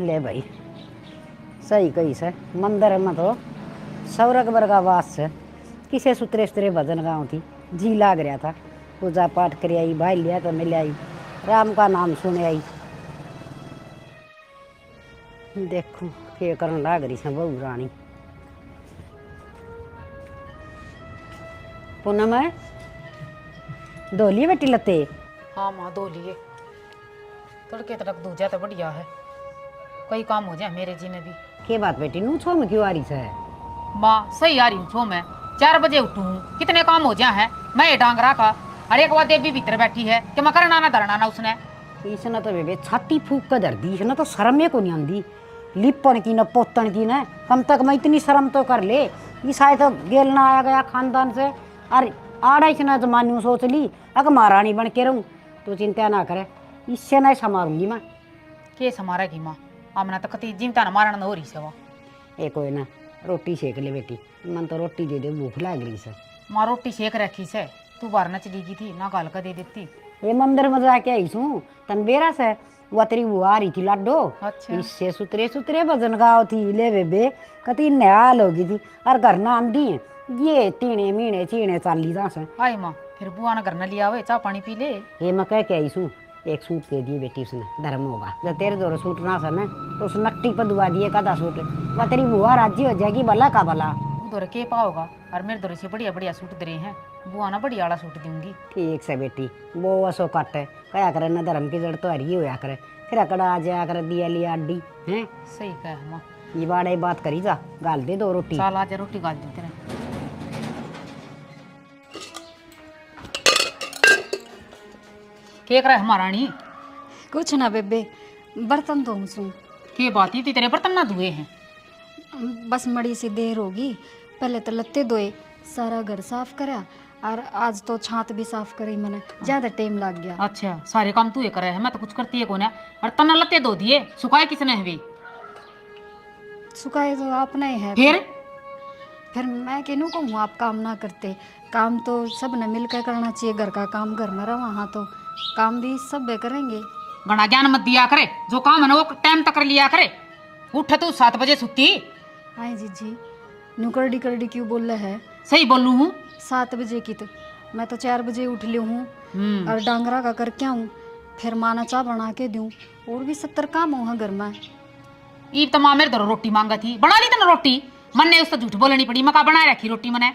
ले भाई सही कही से मंदिर में तो सौरग वर्गा वास से किसे सुतरे सुतरे भजन गाँव थी जी लाग रहा था। पूजा पाठ कर आई भाई लिया तो मिल आई राम का नाम सुने आई। देखो के करन लाग रही से बहू रानी। पूनम है धोली बेटी लते। हाँ माँ धो लिए तड़के तड़क दूजा तो बढ़िया है कई काम हो जाए मेरे जी में भी। के बात बेटी नू छो में क्यों आ रही से। माँ सही आ रही हूँ छो मैं 4 बजे उठू हूँ कितने काम हो जाए हैं मैं ये डांगरा का। अरे एक बार देवी भीतर बैठी है कि मैं करना ना धरना ना उसने। इसने तो बेबे छाती फूक कर धर दी इसने तो शर्म को नहीं आंदी लिपन की न पोतन की न कम तक मैं इतनी शर्म तो कर ले। ये शायद तो गेल ना आया गया खानदान से और आड़ा इसने तो मान्यू सोच ली अगर महारानी बन के रहूँ तो चिंता ना करे इससे नहीं संभारूंगी मैं। के समारेगी माँ हमने तो कति जिमता न मारण हो रही से वो। ए कोई ना रोटी सेक ले बेटी मन तो रोटी दे दे भूख लाग रही से। माँ रोटी सेक रखी से तू बाहर न चली गई थी ना गाल का दे देती। ये मंदिर में जाके आई सू तन बेरा से वो तेरी वो आ रही थी लाडो। अच्छा इससे सुतरे सुतरे भजन गाओ थी ले बेबे कति नयाल होगी थी और घर ना आंदी है ये तीने मीने चीने चाली जा से। आई माँ फिर बुआ ना घर न लिया हुए चाह पानी पी ले। ये मैं कह के आई सू एक सूट दे दिए बेटी उसने धर्म होगा जब तेरे दो सूट ना सन तो उस नक्टी पर दुआ दिए कदा सूट वह तेरी बुआ राजी हो जाएगी भला का भला। उधर के पाओगा और मेरे दौरे से बढ़िया बढ़िया सूट दे रहे हैं बुआ ना बढ़िया वाला सूट दूंगी। ठीक से बेटी वो असो कट कया करे न धर्म की जड़ तो हरी होया करे फिर अकड़ा आ जाया करे दिया लिया अड्डी हैं। सही कह माँ ये बाड़े बात करी जा गाल दे दो रोटी। चाल आज रोटी गाल दी तेरे। केक रहा है महारानी। कुछ ना बेबे बर्तन धोऊं सू। के बात ही थी तेरे बर्तन ना धुए हैं। बस मड़ी सी देर होगी पहले तो लत्ते धोए सारा घर साफ करा और आज तो छात भी साफ करी मैंने ज्यादा टाइम लग गया। अच्छा सारे काम तू ये करे है मैं तो कुछ करती है कौन है और तना लत्ते धो दिए सुखाए किसने है वे। सुखाए तो आपने ही है फिर मैं कहूँ कहूँ आप काम ना करते काम तो सब ने मिलकर करना चाहिए घर का काम घर में रहा वहाँ तो काम भी सब वे करेंगे। घना ज्ञान मत दिया करे जो काम है ना वो टाइम तक कर लिया करे। उठ तू 7 बजे सुती। हाय जी नू करडी करडी क्यों बोल रहे है। सही बोलू हूँ 7 बजे की तो मैं तो 4 बजे उठ ली हूँ और डांगरा का करके आऊँ फिर माना चाय बना के दूँ और भी 70 काम हो घर में। ईब तो माँ मेरे दो रोटी मांगा थी बना ली तना रोटी मन ने उससे झूठ बोलनी पड़ी मका बनाए रखी रोटी मने।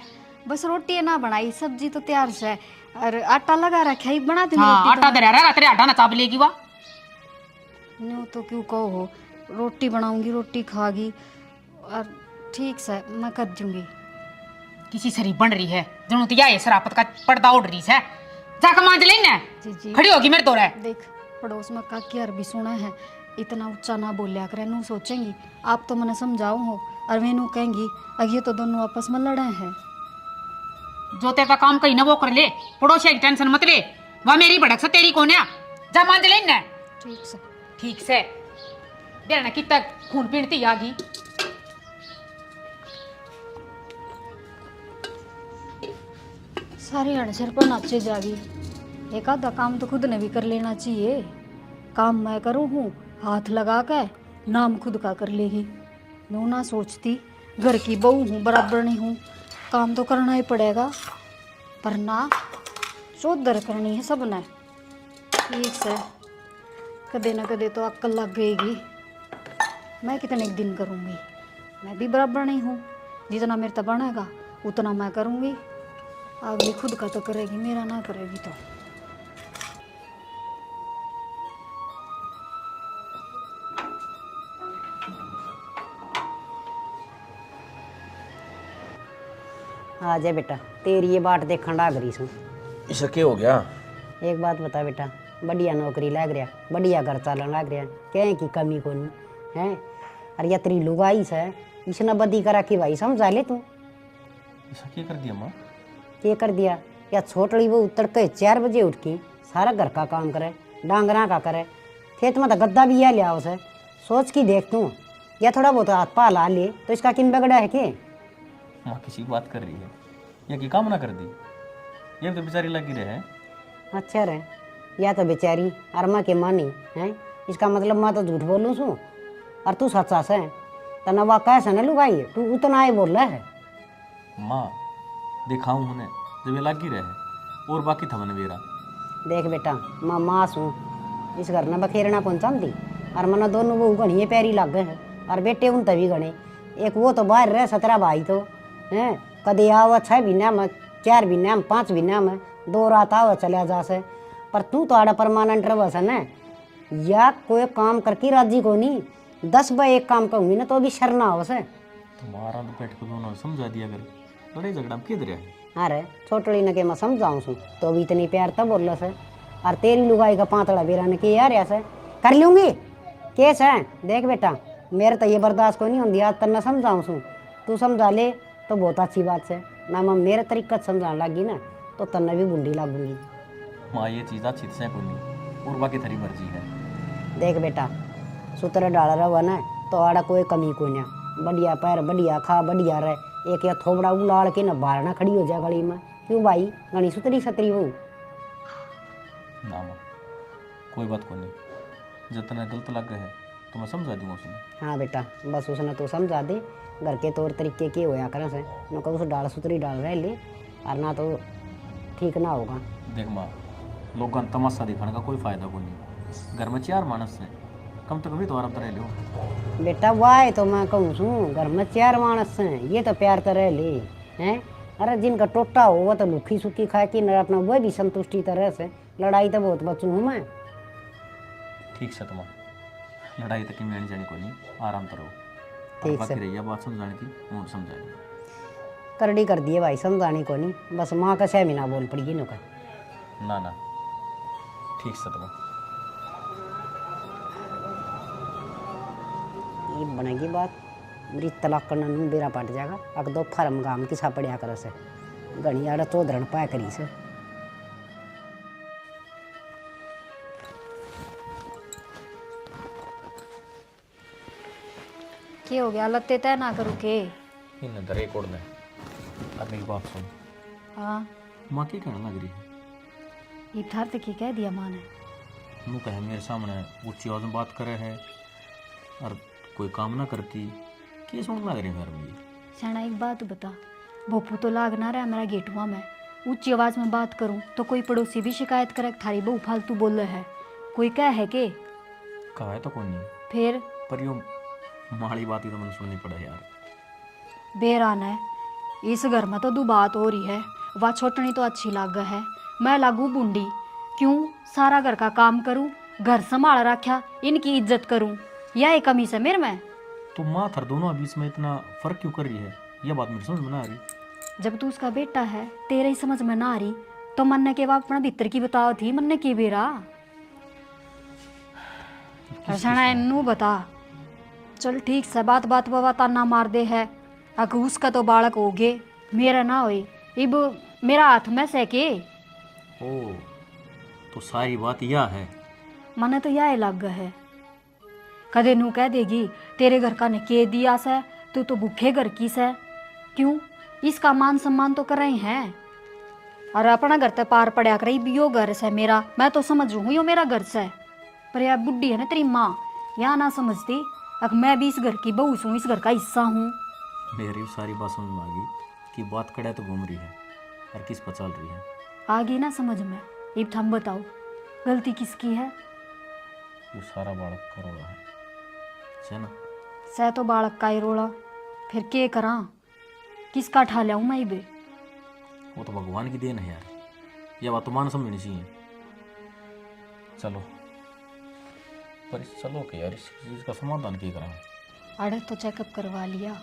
बस रोटी ना बनाई सब्जी तो तैयार से और आटा लगा रखा है बना दूँ। हाँ आटा दे रहा तेरे आटा ना चाप लेगी वा। न्यू तो क्यों कहो हो रोटी बनाऊंगी रोटी खागी और ठीक से मैं कर दूंगी। किसी सरी बन रही है जनू तो ये शराफत का पर्दा उड़ रही है जाकर मांज लेना जी खड़ी होगी मेरे दौरे। देख पड़ोस में काकी अरबी सुना है इतना ऊंचा ना बोलिया करे नू सोचेंगी आप तो मैंने समझाओ हो और वे नू कहेंगी अगे तो दोनों आपस में लड़े हैं। जो तेरा काम कहीं ना वो कर ले पड़ोसी की टेंशन मत ले वह मेरी भड़क से तेरी कौन है जा मांज लेना। ठीक से देना कितना खून पीणती आ गई। सारी अड़सर पर नाचे जागी एक आधा काम तो खुद ने भी कर लेना चाहिए। काम मैं करूँ हूँ हाथ लगा के नाम खुद का कर लेगी नू ना सोचती घर की बहू हूँ बराबर नहीं हूँ काम तो करना ही पड़ेगा पर ना चौधर करनी है सब ने। ठीक से कदे न कदे तो अक्ल लग गएगी। मैं कितने दिन करूँगी मैं भी बराबर नहीं हूँ जितना मेरे तक बनेगा उतना मैं करूँगी अगली खुद का तो करेगी मेरा ना करेगी तो। आ जा बेटा तेरी ये बाट देखण लाग रही सू। इसे क्या हो गया। एक बात बता बेटा बढ़िया नौकरी लाग रहा बढ़िया घर चालन लाग रहा कहीं की कमी को नहीं है अरे या तेरी लुगाई से इसने बदी करा कि भाई समझा ले तू। ऐसा क्या कर दिया माँ। क्या कर दिया या छोटड़ी वो तड़के 4 बजे उठ के सारा घर का काम करे डांगरा का करे खेत में तो गद्दा भी या लिया उसे सोच की देख तू या थोड़ा बहुत हाथ पा ला ले तो इसका किन बिगड़ा है कि। माँ किसी की बात कर रही है या की काम ना कर दी ये तो बेचारी लगी रहे। अच्छा रहे या तो बेचारी अरमा के मानी है इसका मतलब मैं तो झूठ बोलूँ सू और तू सच्चा से तना वा कैसे न लुगाई तू उतना ही बोल रहा है। माँ दिखाऊं उन्हें जब ये लगी रहे और बाकी था मन मेरा। देख बेटा माँ मास हूँ इस घर न बखेरना कौन चाहती और मना दोनों वो घनिए पैरी लग गए हैं और बेटे उन तभी गणे। एक वो तो बाहर रहे 17 भाई तो हैं कदे आओ 6 महीना में 4 महीना में 5 महीना में 2 रात आओ चलिया जा से। पर तू तो आड़ा परमानेंट रह सन है या कोई काम करके राजी को नहीं 10 बार एक काम कहूँगी ना तो भी शरना हो से। तुम्हारा तो पेट को दोनों समझा दिया कर लड़ाई झगड़ा में किधर है। अरे छोटड़ी न के मैं समझाऊँ सू तो भी इतनी प्यार तब बोल से और तेरी लुगाई का पातड़ा बेरा ने के यार ऐसे कर लूँगी केस है। देख बेटा मेरे तो ये बर्दाश्त को नहीं होती आज तक न समझाऊँ सू तू समझा ले तो बहुत अच्छी बात से ना मैं मेरे तरीका से समझाने लगी ना तो तन्ने भी बुंडी लागूंगी। माँ ये चीज़ अच्छी से को नहीं और बाकी थारी मर्जी है। देख बेटा सुतरे डाल रहा ना तो आड़ा कोई कमी को ना बढ़िया पैर बढ़िया खा बढ़िया रहे एक या थोबड़ा उलाड़ के ना बाहर ना खड़ी हो जाए गली में क्यों भाई गणी सुतरी सतरी हो ना माँ कोई बात को नहीं जितना गलत लग गए है तो मैं समझा दूंगा उसने। हाँ बेटा बस उसने तो समझा दे घर के तौर तरीके के होया करें से न कब उस डाल सुतरी डाल रहे ले और ना तो ठीक ना होगा। देख माँ लोगों का तमाशा दिखाने का कोई फायदा को नहीं। घर में 4 मानस हैं कम तो कभी तो आराम रह लो। बेटा वाह तो मैं कहूँ सू घर में 4 मानस हैं ये तो प्यार तो रह ले हैं। अरे जिनका टोटा हो वह तो लुखी सुखी खा के न अपना वह भी संतुष्टि तरह से लड़ाई तो बहुत बचूँ हूँ मैं। ठीक से तुम लड़ाई तक में जाने को नहीं आराम करो। ठीक से रही बात समझाने की मुँह समझाएगी करड़ी कर दिए भाई समझाने को नहीं बस माँ का 6 महीना बोल पड़ी नो का ना ना ठीक से तुम ये बनेगी बात मेरी तलाक करना नू बेरा पट जाएगा अग 2 फर्म गाम की सापड़िया कर से घनी आड़ा चौधरण पाया करी से। क्या हो गया लत्ते तय ना करूँ के इन दरे कोड़ने अब मेरी बात सुन। हाँ माँ क्या कहने लग रही है। ये थार तक की कह दिया माँ ने मुँह कहे मेरे सामने ऊंची आवाज में बात करे है और कोई काम ना करती क्या सुन लग रही है घर में। सैना एक बात बता भोपू तो लाग ना रहा मेरा गेटुआ में ऊंची आवाज में बात करूं तो कोई पड़ोसी भी शिकायत करे थारी बहू फालतू बोल रहे है कोई क्या है के कहा है तो कौन नहीं फिर पर यो माड़ी बात ही तो मैंने सुननी पड़ा यार। बेरान है इस घर में तो दो बात हो रही है वह छोटनी तो अच्छी लाग है मैं लागू बूंदी क्यों सारा घर का काम करूं घर संभाल रखा इनकी इज्जत करूं यह एक कमी से मेरे में। तो माँ थर दोनों बीच में इतना फर्क क्यों कर रही है यह बात मेरी समझ में ना आ रही। जब तू उसका बेटा है तेरे ही समझ में ना आ रही तो मन के बाप अपना भीतर की बताओ थी मन की बेरा नू बता। चल ठीक से बात बात बाबा ताना मार दे है अगर उसका तो बालक हो गे मेरा ना होए इब मेरा हाथ में से के ओ तो सारी बात यह है। मने तो यह लग है कदे नू कह देगी तेरे घर का ने के दिया से तू तो भूखे घर की से क्यों इसका मान सम्मान तो कर रहे हैं और अपना घर ते पार पड़ा कर रही यो घर से मेरा मैं तो समझ हूँ यो मेरा घर से पर यार बुढ़ी है ना तेरी माँ यहाँ ना समझती अब मैं भी इस घर की बहू हूँ इस घर का हिस्सा हूँ। मेरी सारी बात समझ में आ गई कि बात कड़े तो घूम रही है और किस पर चल रही है आ गई ना समझ में। अब थम बताओ गलती किसकी है। वो सारा बालक का रोड़ा है ना सह तो बालक का ही रोड़ा फिर के करा किसका ठा लियाऊँ मैं बे। वो तो भगवान की देन है यार यह बात तो मान समझनी चाहिए। चलो पर चलो के यार इस चीज़ का समाधान क्या करा। अरे तो चेकअप करवा लिया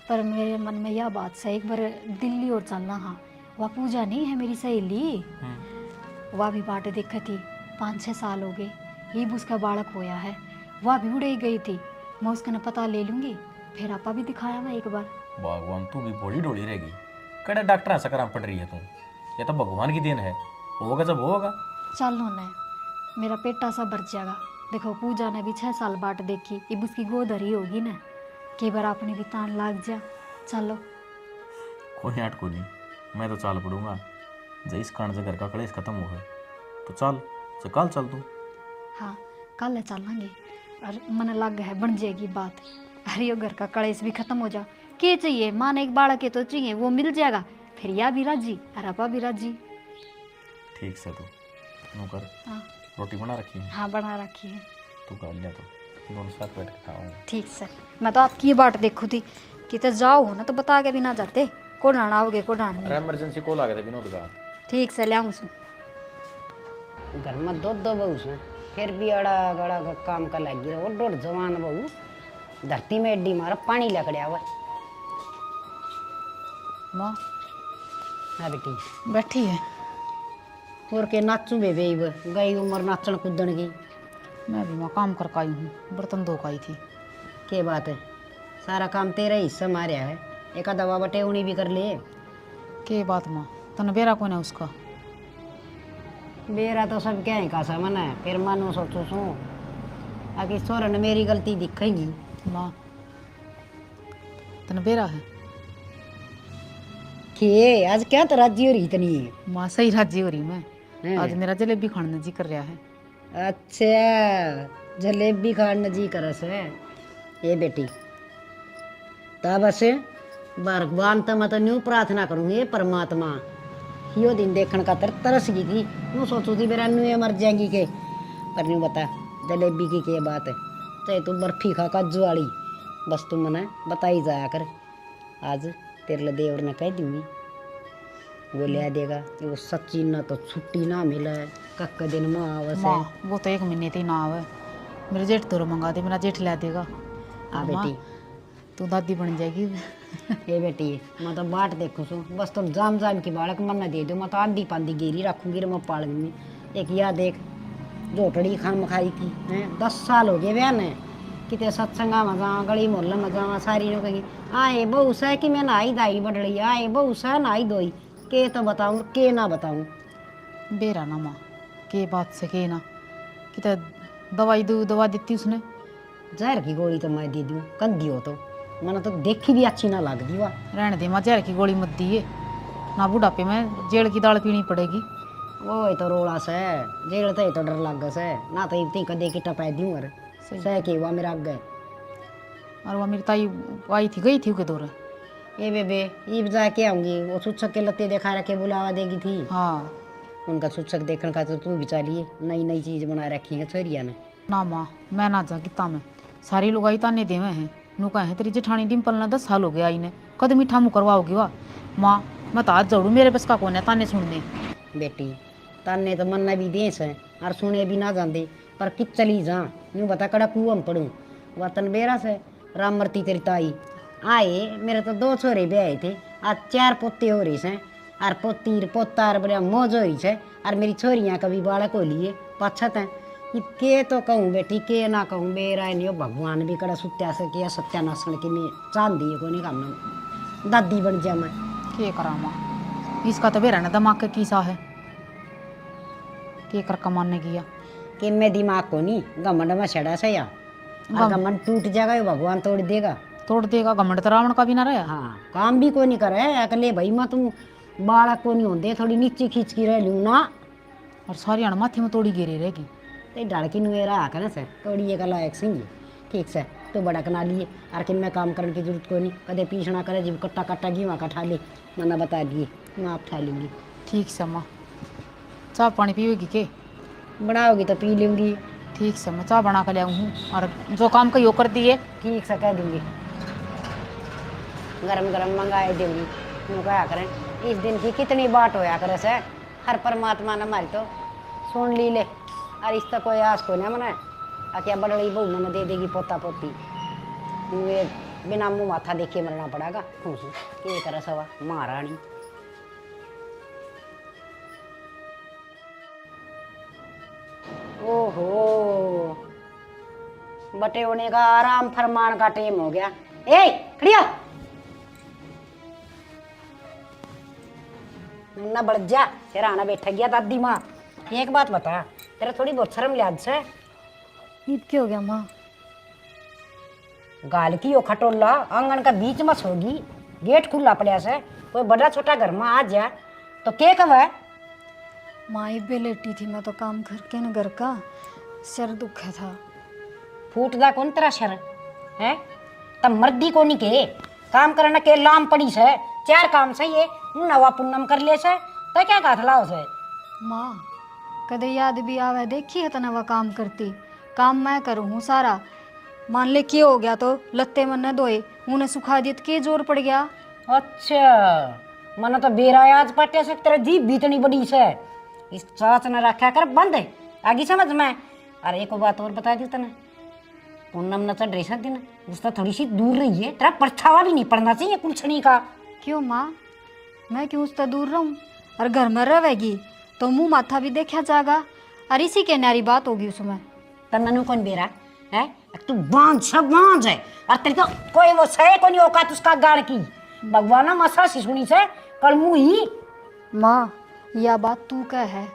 पर मेरे मन में यह बात से एक बार दिल्ली और चलना। हाँ वह पूजा नहीं है मेरी सहेली वह भी बाट देखी थी 5-6 साल हो गए ही उसका बालक होया है वह भी उड़े गई थी मैं उसका न पता ले लूँगी फिर आपा भी दिखाया मैं एक बार। भगवान तू भी बड़ी डोली रहेगी कड़े डॉक्टर ऐसा करा पड़ रही है तू ये तो भगवान की देन है होगा जब होगा। चलो न मेरा पेटा सा भर जाएगा। देखो पूजा ने भी 6 साल बाट देखी अब उसकी गोद हरी होगी ना कई बार आपने भी तान लाग जा। चलो कोई हट को नहीं मैं तो चाल पड़ूंगा जब इस कारण से घर का कलेश खत्म हो गया तो चल कल चल तू। हाँ कल चलेंगे और मन लग है बन जाएगी बात। अरे यो घर का कलेश भी खत्म हो जा। के चाहिए माँ ने एक बालक के तो चाहिए, वो मिल जाएगा फिर या भी राजी और आपा भी राजी। ठीक से तू नो कर। हाँ रोटी बना रखी है? हाँ बना रखी है। तू कर लिया तो दोनों साथ बैठ के खाओगे। ठीक सर, मैं तो आपकी ये बाट देखू थी कि तो जाओ हो ना तो बता के भी ना जाते को डाना आओगे को डान अरे इमरजेंसी कॉल आ गया था विनोद का। ठीक से ले आऊँ सु। घर में दो बहू से फिर भी अड़ा गड़ा का काम का लगी रहा। वो डोड़ जवान बहू धरती में एड्डी मारा पानी लकड़िया हुआ। माँ हाँ बेटी बैठी है। और के नाचू बेबे गई उम्र नाचन कूदन की। मैं भी माँ काम कर आई हूँ, बर्तन धो आई थी। के बात है, सारा काम तेरा हिस्सा मारिया है। एक दवा बटे उन्हीं भी कर लिए। के बात माँ, तन बेरा कौन है उसका? मेरा तो सब क्या है का समन है। फिर मानो सोचो सो आखिर सोरन मेरी गलती दिखेगी। माँ तन बेरा है के आज क्या तो राजी हो रही इतनी? माँ सही राजी हो रही मैं। हैं? आज मेरा जलेबी खाने जी कर रहा है। अच्छा जलेबी खाने जी करस है ये बेटी। तब बस भगवान तो मैं तो न्यू प्रार्थना करूँगी परमात्मा यो दिन देखने का तरस गई थी। यूँ सोचू थी मेरा न्यू मर जाएंगी के, पर न्यू बता जलेबी की क्या बात है। चाहे तू बर्फी खा काजू वाली, बस तू मना बताई जाया कर। आज तेरे लिए देवर ने कह दूंगी वो ले देगा। वो सच्ची ना तो छुट्टी ना मिले कक दिन में आवस है। माँ वो तो 1 महीने तक ना आवे। मेरे जेठ तो मंगा दे, मेरा जेठ ला देगा। हाँ और माँ, बेटी तू दादी बन जाएगी। ये बेटी मैं तो बाट देखू सू बस तुम जाम जाम की बालक मन न दे दो। मैं तो आंधी पांधी गेरी रखूंगी रे मैं पालूंगी। एक या देख झोटड़ी खान मखाई की है 10 साल हो गए बहन है। कितने सत्संगा में जावा गली मोहल्ला में जावा सारी ने कही आए बहु सा कि मैं नहाई दाई बढ़ आए बहु सा नहाई धोई के तो बताऊँ के ना बताऊँ। बेरा ना माँ के बात से के ना कि दवाई दवा दी उसने। जहर की गोली तो मैं दे दूँ कंधी हो तो मैंने तो देखी भी अच्छी ना लगती वाह। रहने दे माँ, जहर की गोली मत दिए ना, बुढ़ापे में जेल की दाल पीनी पड़ेगी। वो तो रोड़ा से जेल तो डर लग से ना तो इतनी कदे की टपा दूँ और सह के हुआ मेरा आगे। और वह मेरी ताई आई थी गई थी उसके दौरे। ये बेबे ईब जाके आऊंगी। वो सूचक के लत्ते दिखा रखे बुलावा देगी थी। हाँ उनका सूचक देखने का तो तू भी चलिए नई नई चीज बना रखी है छोरिया ने। ना माँ मैं ना जा किता में सारी लोग आई ताने देवे हैं। नु कहे तेरी जेठानी डिम्पल ना 10 साल हो गया आई ने कद मीठा मुँह करवाओगी वाह। माँ मैं तो आज जोड़ू, मेरे बस का कौन है ताने सुनने। बेटी ताने तो मन भी देस है और सुने भी ना जाते पर कित चली जा यूँ बता कड़ा कुआं पढ़ूँ। वतन बेरा से राममर्ती तेरी ताई आए मेरे तो 2 छोरे भी आए थे। आज 4 पोते हो रही से और पोती पोता बड़ा मौज हो रही है। और मेरी छोरियाँ कभी बालक हो लिए पछत हैं के तो कहूँ बेटी के ना कहूँ। मेरा नहीं भगवान भी कड़ा सुत्या से किया सत्यानाशन की मैं चांद दिए को नहीं काम दादी बन जा मैं के करा माँ, इसका तो बेरा ना दिमाग के कीसा है के कर कमाने किया कि मैं दिमाग को नहीं घमंड में छड़ा से या घमंड टूट जाएगा ये भगवान तोड़ देगा। तोड़ देगा घमंड तो रावण का भी ना रहा। हाँ काम भी कोई नहीं करे अकले भाई मैं तुम बालक को नहीं होते थोड़ी नीचे खींच की रह लूँ ना। और सारी अण माथे में तोड़ी गिरी रहेगी। तो ढड़की नुएरा आकर ना सर तोड़ी ये लायक सिंह ठीक से तो बड़ा कना लिए और कि मैं काम करने की जरूरत कोई नहीं कदे पीछना करे जब कट्टा कट्टा घी वहाँ का ठा ले मैंने बता दिए मैं आप ठा लूँगी। ठीक से माँ चाय पानी पीएगी के? बनाओगी तो पी लूँगी। ठीक से मैं चाय बना कर ले आऊँ हूँ और जो काम का यो कर दिए ठीक से कह दूँगी गरम गरम मंगाए दूँगी। यूँ कहा करें इस दिन की कितनी बात होया करे से हर परमात्मा ने हमारी तो सुन ली ले और इस तक कोई आस को नहीं मना क्या बड़ी बहू मैंने दे देगी पोता पोती। ये बिना मुँह माथा देखे मरना पड़ेगा खुश के करे सवा महारानी। ओहो बटे होने का आराम फरमान का टाइम हो गया। ए खड़ी हो ना बढ़ जा तेरा आना बैठ गया दादी माँ। एक बात बता तेरा थोड़ी बहुत शर्म लिहाज से ईद क्या हो गया माँ? गाल की ओ खटोला आंगन का बीच में सोगी गेट खुला पड़ा से कोई बड़ा छोटा घर में आ जा तो क्या कवा है? माँ भी लेटी थी मैं तो काम करके न घर का सिर दुखा था। फूटदा कौन तेरा शर है? तब मर्दी को नहीं के काम करना के लाम पड़ी से 4 काम सही है नवा पुन्नम कर ले से तो क्या काथला से। माँ कदे याद भी आवे देखी है तना वह काम करती, काम मैं करूँ हूँ सारा। मान ले क्या हो गया तो लत्ते मन न धोए उन्हें सुखा दिए तो के जोर पड़ गया। अच्छा मना तो बेरा आज पटे से तेरा जीभ भी इतनी बड़ी से इस चाच न रखा कर बंद है आगे समझ में। अरे एक बात और बता दी तने पूनम न चढ़ रही सकती ना उसका थोड़ी सी दूर रही है तेरा परछावा भी नहीं पड़ना चाहिए कुलछनी का। क्यों माँ मैं क्यों उससे दूर रहूँ और घर में रहेगी तो मुंह माथा भी देखा जाएगा और इसी के नारी बात होगी उसमें। तन्नू कौन बेरा है तू बांझ सब बांझ है और तेरे तो कोई वो सहे को नहीं औकात उसका गाड़ की भगवाना मसा सिसुनी से कल मुँह ही। माँ यह बात तू कह है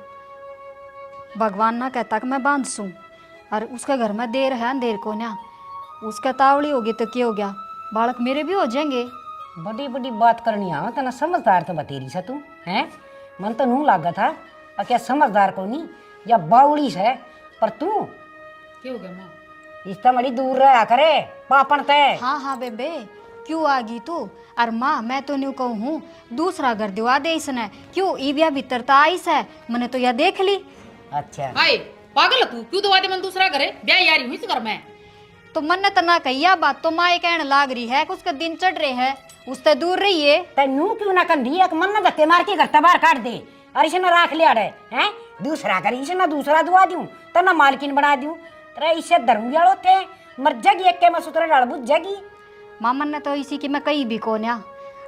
भगवान ना कहता कि मैं बांध सूँ और उसके घर में देर है अंधेर को ना उसका तावड़ी होगी तो क्या हो गया बालक मेरे भी हो जाएंगे। बड़ी बड़ी बात करनी आ तना समझदार तो बतेरी से तू है मन तो नू लागा था और क्या समझदार को नहीं या बावड़ी से पर तू क्या हो गया माँ? इससे बड़ी दूर रहा करे पापन तय। हाँ हाँ बेबे क्यों आ गई तू और माँ मैं तो न्यू कहूँ हूँ दूसरा घर दिवा दे इसने क्यों ईबिया भीतर आईस है मैंने तो यह देख ली। अच्छा भाई पागल है तू क्यों दवा दे मन दूसरा करे ब्याह यारी हुई इस घर में तो मन तो ना कही बात तो माँ कहने लाग रही है कि उसका दिन चढ़ रहे है उससे दूर रही है। तेनू क्यों ना कंधी एक मन न धक्के मार के घर बाहर काट दे और इसे न राख लिया है दूसरा कर इसे ना दूसरा दुआ दूं तो ना मालकिन बना दूं तेरा इसे धर्म थे मर जागी एक के मैं सुतरे डाल बुझ जागी। मामन ने तो इसी की मैं कही भी को ना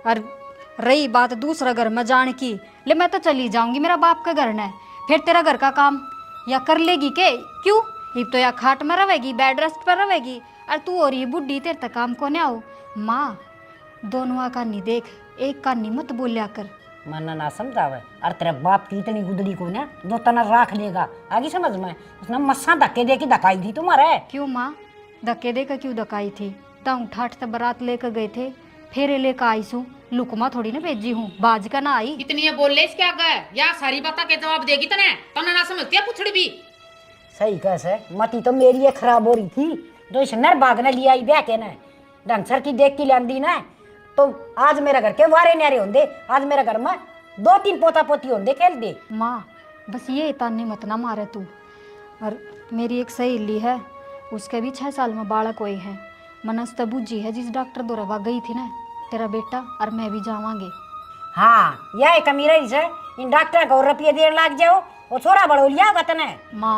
और रही बात दूसरा घर में जाने की ले मैं तो चली जाऊंगी मेरा बाप का घर न फिर तेरा घर का काम या कर लेगी के क्यों हिप तो या खाट में रहेगी बेड रेस्ट पर रहेगी और तू और ये बुढ़ी तेरे तक काम को ना हो। माँ दोनों का नहीं देख एक का नहीं मत बोलिया कर मन ना समझावे और तेरे बाप की इतनी गुदड़ी को ना जो तना राख लेगा आगे समझ में उसने मस्सा धक्के दे के धकाई थी तुम्हारे। क्यों माँ धक्के दे कर क्यों धकाई थी ताऊ ठाठ से बारात लेकर गए थे फेरे लेकर आई सू लुकमा थोड़ी ना भेजी हूँ बाज का ना आई। इतनी बोल ले इसके आगे या सारी बातें के जवाब देगी तने तने ना समझती है पुछड़ी भी। सही कैसे मती तो मेरी खराब हो रही थी जो इस नर बाग ने लिया ब्याह के ना ढंगसर की देख की लांदी ना तो आज मेरे घर के वारे न्यारे होंगे आज मेरे घर में 2-3 पोता पोती होंगे खेल दे। माँ बस ये ताने मत ना मारे तू और मेरी एक सहेली है उसके भी 6 साल में बालक हुए हैं मनस तो बूझी है जिस डॉक्टर द्वारा गई थी ना तेरा बेटा और मैं भी जावांगे। हाँ यह कमी रही से इन डॉक्टर को रुपये देर लाग जाओ वो छोरा बड़ो लिया वतन माँ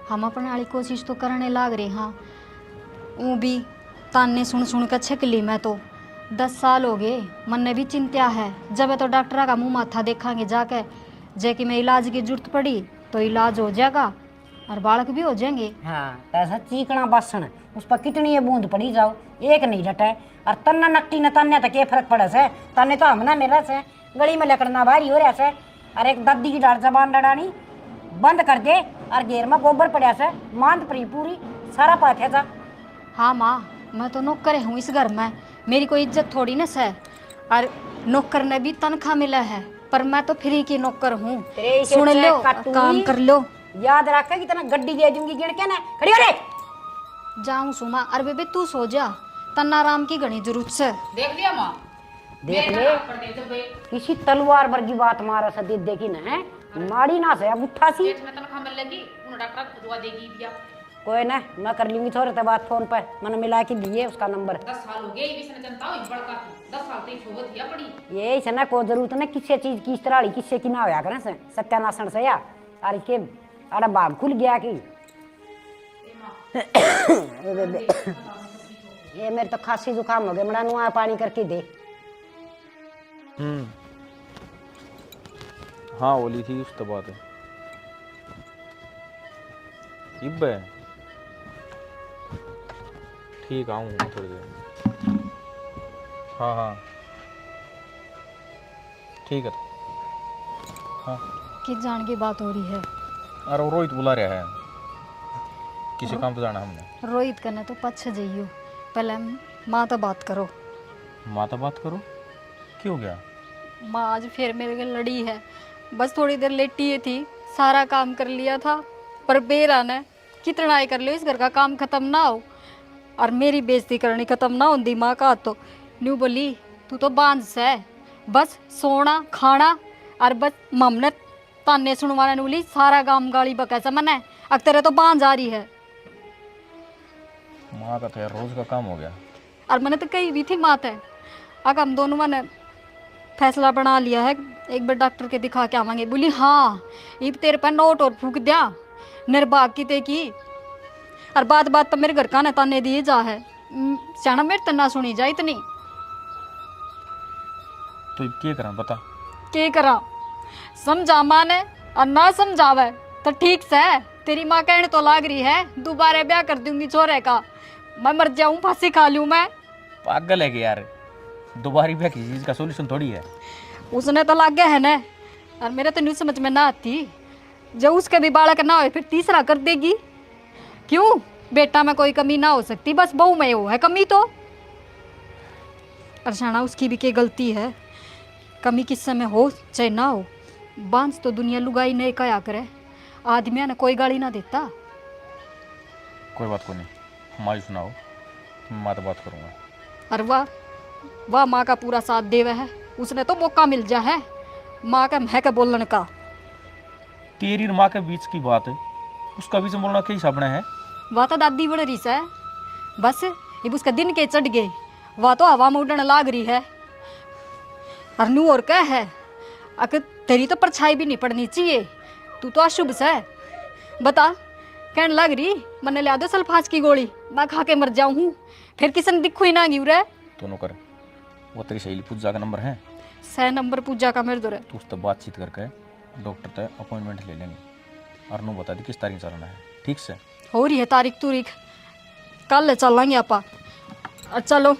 हम अपने वाली कोशिश तो करने लाग रहे हाँ वो भी ताने सुन सुन कर छकली मैं तो 10 साल हो गए मन ने भी चिंता है जब तो डॉक्टर का मुंह माथा देखांगे जाके जे कि मैं इलाज की जरूरत पड़ी तो इलाज हो जाएगा और बालक भी हो जाएंगे। हाँ ऐसा चीकना बासन उस पर कितनी ये बूंद पड़ी जाओ एक नहीं डटे और तन्ना नकटी न तन्ने तक ये फर्क पड़े से तन्ने तो हमना मेरा से गली में लकड़ना भारी हो रहा से और एक दादी की डाल जबान लड़ानी बंद कर दे और घेर में गोबर पड़ा से मांद पड़ी पूरी सारा पाथे था। हाँ माँ मैं तो नौकर हूँ इस घर में मेरी कोई इज्जत थोड़ी ना है और नौकर ने भी तनख्वाह मिला है पर मैं तो फ्री की नौकर हूँ सुन लो काम कर लो याद रख कि तना गड्डी दे दूंगी गिन के ना खड़ी हो रे जाऊँ सुमा अरे बेबे तू सो जा तन्ना आराम की घनी जरूरत से। देख लिया माँ देख ले किसी तलवार वर्गी बात मारा सा दे देखी ना है माड़ी ना से अब उठा सी पेट में तनख्वाह मिल लगी उन डॉक्टर को दुआ देगी दिया कोई ना मैं कर लूंगी थोड़े ते बात फोन पे मैंने मिला के दिए उसका नंबर 10 साल हो गए इसने जनता हुई बड़का 10 साल तक छोड़ दिया पड़ी ये से ना को जरूरत ना किसी चीज की इस तरह किसी की ना होया करे से सत्यानाशन से या और इसके अरे बाग खुल गया कि ये मेरे तो खांसी जुकाम हो गया बड़ा नुआ पानी करके दे। हाँ बोली थी उस तो बात है इब है ठीक आऊँगा थोड़ी देर। हाँ हाँ ठीक है हाँ किस जान की बात हो रही है। अरे वो रोहित बुला रहा है किसी काम पे जाना हमने। रोहित करने तो पछ जाइयो पहले माँ तो बात करो। माँ तो बात करो क्यों गया माँ आज फिर मेरे को लड़ी है बस थोड़ी देर लेटी ही थी सारा काम कर लिया था पर बेरा ने कितना ही कर लियो इस घर का काम खत्म ना हो और मेरी बेइज्जती करनी खत्म ना होती माँ का तो न्यू बोली तू तो बांझ है, बस सोना खाना और बस ममने ताने सुनवाने नु बोली सारा गांव गाली बका मने अब तेरे तो बांझ आ रही है। माँ का तो यार रोज का काम हो गया। और मैंने तो कही भी थी मात है, अब हम दोनों मैंने फैसला बना लिया है एक बार डॉक्टर के दिखा के आवांगे। बोली हाँ ये तेरे पर नोट और फूक दिया निर्भाग की ते की, और बात बात पर मेरे घर का ने ताने दिए जा है जाना मेरे तना सुनी जा इतनी। तो क्या करा बता। के करा समझा माँ ने और ना समझावे तो ठीक से तेरी माँ कहने तो लाग रही है दोबारा ब्याह कर दूंगी छोरे का, मैं मर जाऊं फांसी खा लूं मैं। पागल है कि यार, दोबारा ब्याह किसी चीज का सॉल्यूशन थोड़ी है। उसने तो लाग गया है ना, और मेरे तो न्यू समझ में ना आती जब उसके भी बालक ना हो फिर तीसरा कर देगी। क्यों बेटा में कोई कमी ना हो सकती, बस बहू में हो है कमी तो। अरशाना उसकी भी क्या गलती है, कमी किस समय हो चाहे ना हो, बांस तो दुनिया लुगाई नहीं कया करे, आदमिया ने कोई गाली ना देता। कोई बात को नहीं, हमारी सुनाओ, मैं तो बात करूंगा। और वाह माँ का पूरा साथ देवे है, उसने तो मौका मिल जा है माँ का महक बोलने का। तेरी और माँ के बीच की बात है, उसका बीच में बोलना क्या हिसाब है। वह तो दादी बड़ रही है, बस अब उसका दिन के चढ़ गए, वह तो हवा में उड़ने लाग रही है। और नू और क्या है, अगर तेरी तो परछाई भी नहीं पड़नी चाहिए, तू तो अशुभ से बता कहने लग रही मैंने लिया दो सल्फाज की गोली मैं खा के मर जाऊं हूँ, फिर किसी ने दिखो ही ना गिर रहा। दोनों कर, वो तेरी सहेली पूजा का नंबर है, 6 नंबर पूजा का मेरे दो है। तू उससे बातचीत करके डॉक्टर तय अपॉइंटमेंट ले लेंगे और नो बता दी किस तारीख चलना है। ठीक से हो रही है तारीख तुरीख, कल चलेंगे आपा। चलो